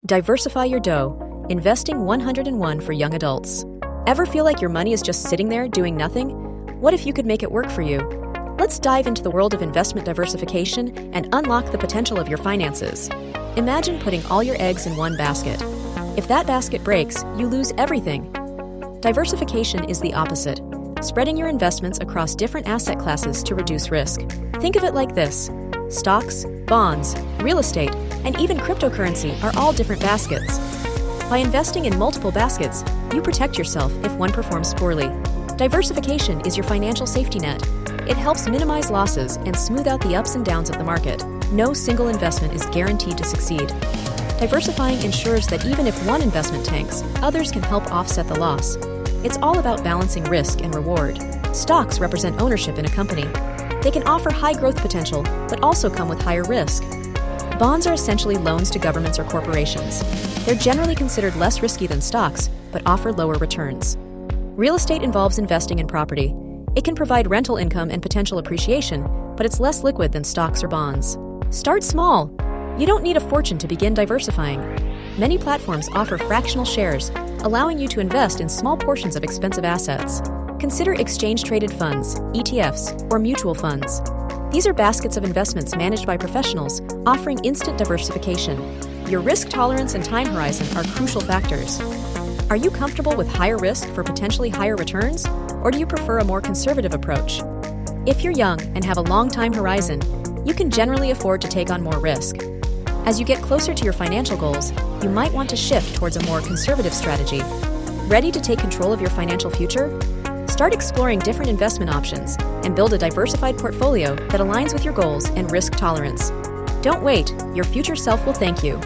Diversify your dough. Investing 101 for young adults. Ever feel like your money is just sitting there doing nothing? What if you could make it work for you? Let's dive into the world of investment diversification and unlock the potential of your finances. Imagine putting all your eggs in one basket. If that basket breaks, you lose everything. Diversification is the opposite, spreading your investments across different asset classes to reduce risk. Think of it like this: stocks, bonds, real estate, and even cryptocurrency are all different baskets. By investing in multiple baskets, you protect yourself if one performs poorly. Diversification is your financial safety net. It helps minimize losses and smooth out the ups and downs of the market. No single investment is guaranteed to succeed. Diversifying ensures that even if one investment tanks, others can help offset the loss. It's all about balancing risk and reward. Stocks represent ownership in a company. They can offer high growth potential, but also come with higher risk. Bonds are essentially loans to governments or corporations. They're generally considered less risky than stocks, but offer lower returns. Real estate involves investing in property. It can provide rental income and potential appreciation, but it's less liquid than stocks or bonds. Start small. You don't need a fortune to begin diversifying. Many platforms offer fractional shares, allowing you to invest in small portions of expensive assets. Consider exchange-traded funds, ETFs, or mutual funds. These are baskets of investments managed by professionals, offering instant diversification. Your risk tolerance and time horizon are crucial factors. Are you comfortable with higher risk for potentially higher returns, or do you prefer a more conservative approach? If you're young and have a long time horizon, you can generally afford to take on more risk. As you get closer to your financial goals, you might want to shift towards a more conservative strategy. Ready to take control of your financial future? Start exploring different investment options and build a diversified portfolio that aligns with your goals and risk tolerance. Don't wait, your future self will thank you.